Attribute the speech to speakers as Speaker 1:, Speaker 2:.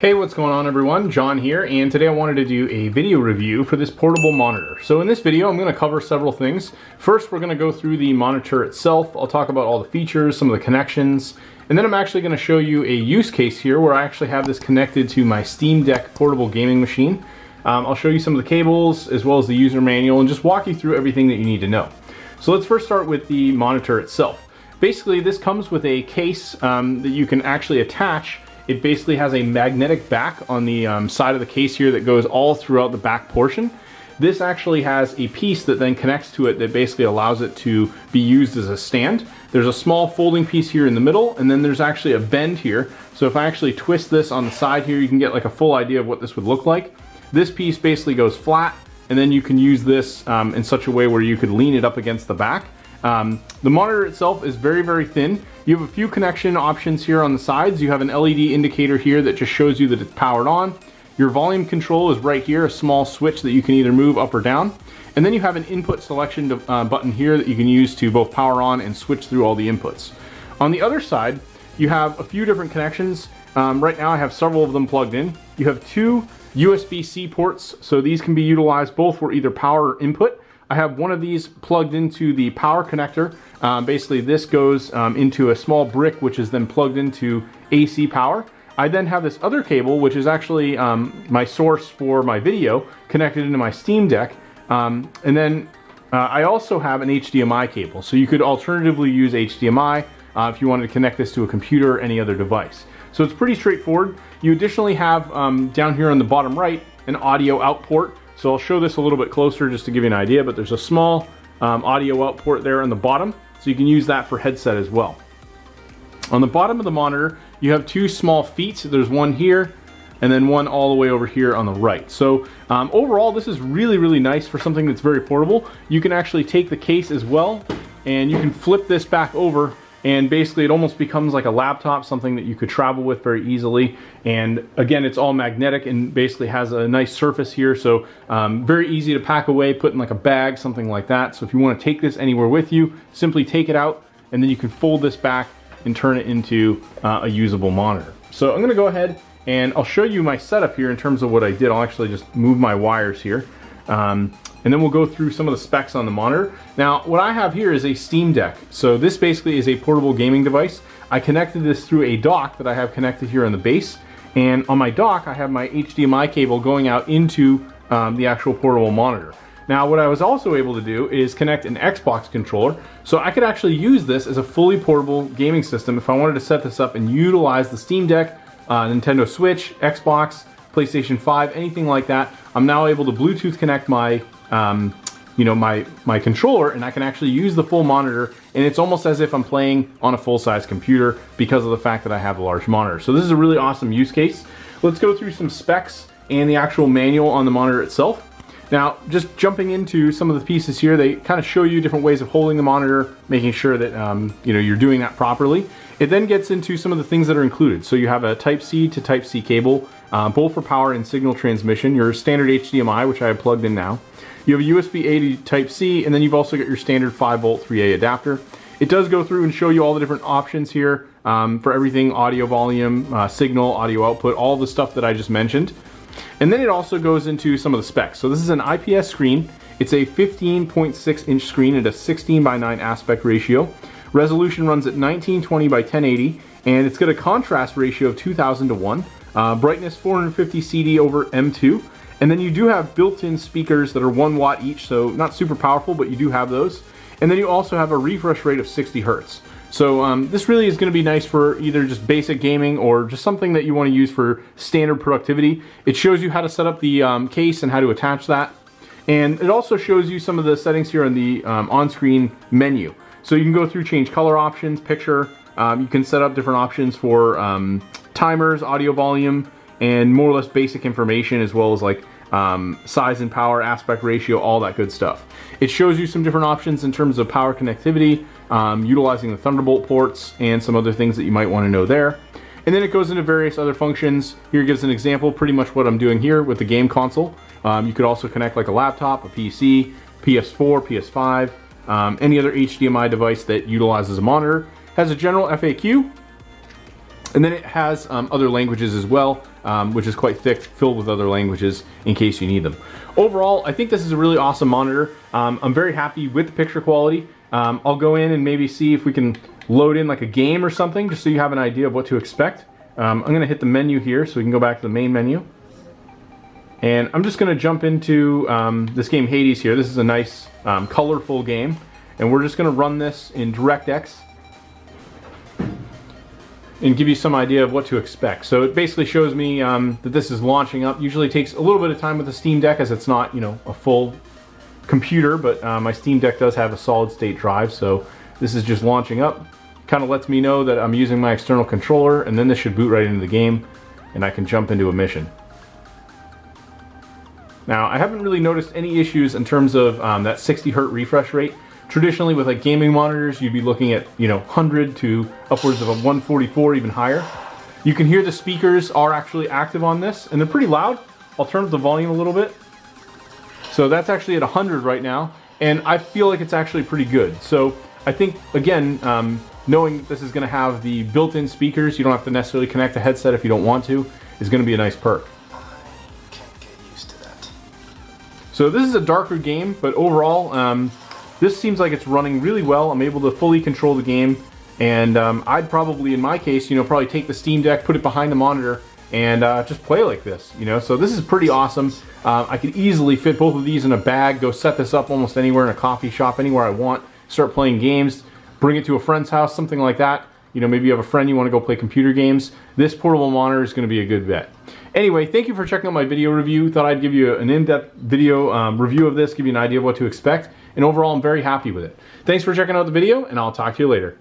Speaker 1: Hey, what's going on everyone? John here, and today I wanted to do a video review for this portable monitor. So in this video, I'm going to cover several things. First, we're going to go through the monitor itself. I'll talk about all the features, some of the connections, and then I'm actually going to show you a use case here where I actually have this connected to my Steam Deck portable gaming machine. I'll show you some of the cables as well as the user manual and just walk you through everything that you need to know. So let's first start with the monitor itself. Basically, this comes with a case that you can actually attach. It basically has a magnetic back on the side of the case here that goes all throughout the back portion. This actually has a piece that then connects to it that basically allows it to be used as a stand. There's a small folding piece here in the middle, and then there's actually a bend here. So if I actually twist this on the side here, you can get like a full idea of what this would look like. This piece basically goes flat, and then you can use this in such a way where you could lean it up against the back. The monitor itself is very, very thin. You have a few connection options here on the sides. You have an LED indicator here that just shows you that it's powered on. Your volume control is right here, a small switch that you can either move up or down. And then you have an input selection button here that you can use to both power on and switch through all the inputs. On the other side, you have a few different connections. Right now I have several of them plugged in. You have two USB-C ports, so these can be utilized both for either power or input. I have one of these plugged into the power connector. Basically this goes into a small brick which is then plugged into AC power. I then have this other cable which is actually my source for my video connected into my Steam Deck. And then I also have an HDMI cable. So you could alternatively use HDMI if you wanted to connect this to a computer or any other device. So it's pretty straightforward. You additionally have down here on the bottom right an audio out port. So I'll show this a little bit closer just to give you an idea, but there's a small audio out port there on the bottom, so you can use that for headset as well. On the bottom of the monitor, you have two small feet. There's one here, and then one all the way over here on the right. So overall, this is really, really nice for something that's very portable. You can actually take the case as well, and you can flip this back over, and basically it almost becomes like a laptop, something that you could travel with very easily. And again, it's all magnetic and basically has a nice surface here, so very easy to pack away, put in like a bag, something like that. So if you want to take this anywhere with you, simply take it out, and then you can fold this back and turn it into a usable monitor. So I'm going to go ahead and I'll show you my setup here in terms of what I did. I'll actually just move my wires here. And then we'll go through some of the specs on the monitor. Now, what I have here is a Steam Deck. So this basically is a portable gaming device. I connected this through a dock that I have connected here on the base. And on my dock, I have my HDMI cable going out into the actual portable monitor. Now, what I was also able to do is connect an Xbox controller. So I could actually use this as a fully portable gaming system if I wanted to set this up and utilize the Steam Deck, Nintendo Switch, Xbox, PlayStation 5, anything like that. I'm now able to Bluetooth connect my my controller, and I can actually use the full monitor, and it's almost as if I'm playing on a full-size computer because of the fact that I have a large monitor. So this is a really awesome use case. Let's go through some specs and the actual manual on the monitor itself. Now, just jumping into some of the pieces here, they kind of show you different ways of holding the monitor, making sure that you're doing that properly. It then gets into some of the things that are included. So you have a Type-C to Type-C cable, both for power and signal transmission. Your standard HDMI, which I have plugged in now. You have a USB-A to Type-C, and then you've also got your standard 5-volt 3A adapter. It does go through and show you all the different options here for everything: audio volume, signal, audio output, all the stuff that I just mentioned. And then it also goes into some of the specs. So this is an IPS screen. It's a 15.6-inch screen at a 16:9 aspect ratio. Resolution runs at 1920 by 1080, and it's got a contrast ratio of 2000 to 1. Brightness 450 CD over M2. And then you do have built-in speakers that are 1 watt each, so not super powerful, but you do have those. And then you also have a refresh rate of 60 hertz. So this really is going to be nice for either just basic gaming or just something that you want to use for standard productivity. It shows you how to set up the case and how to attach that. And it also shows you some of the settings here in the on-screen menu. So you can go through, change color options, picture. You can set up different options for timers, audio volume, and more or less basic information, as well as like size and power, aspect ratio, all that good stuff. It shows you some different options in terms of power connectivity, utilizing the Thunderbolt ports, and some other things that you might want to know there. And then it goes into various other functions. Here gives an example, pretty much what I'm doing here with the game console. You could also connect like a laptop, a PC, PS4, PS5, any other HDMI device that utilizes a monitor. It has a general FAQ, and then it has other languages as well. which is quite thick, filled with other languages in case you need them. Overall, I think this is a really awesome monitor. I'm very happy with the picture quality. I'll go in and maybe see if we can load in like a game or something, just so you have an idea of what to expect. I'm going to hit the menu here so we can go back to the main menu. And I'm just going to jump into this game Hades here. This is a nice colorful game. And we're just going to run this in DirectX and give you some idea of what to expect. So it basically shows me that this is launching up. Usually takes a little bit of time with the Steam Deck, as it's not, you know, a full computer, but my Steam Deck does have a solid state drive, so this is just launching up. Kind of lets me know that I'm using my external controller, and then this should boot right into the game and I can jump into a mission. Now, I haven't really noticed any issues in terms of that 60 Hz refresh rate. Traditionally with like gaming monitors, you'd be looking at, you know, 100 to upwards of a 144, even higher. You can hear the speakers are actually active on this, and they're pretty loud. I'll turn up the volume a little bit. So that's actually at 100 right now, and I feel like it's actually pretty good. So I think, again, knowing that this is going to have the built-in speakers, you don't have to necessarily connect a headset if you don't want to, is going to be a nice perk.
Speaker 2: I can't get used to that.
Speaker 1: So this is a darker game, but overall, this seems like it's running really well. I'm able to fully control the game, and I'd probably, in my case, you know, probably take the Steam Deck, put it behind the monitor, and just play like this, you know. So this is pretty awesome. I could easily fit both of these in a bag, go set this up almost anywhere in a coffee shop, anywhere I want, start playing games, bring it to a friend's house, something like that. You know, maybe you have a friend you want to go play computer games. This portable monitor is going to be a good bet. Anyway, thank you for checking out my video review. Thought I'd give you an in-depth video review of this, give you an idea of what to expect. And overall, I'm very happy with it. Thanks for checking out the video, and I'll talk to you later.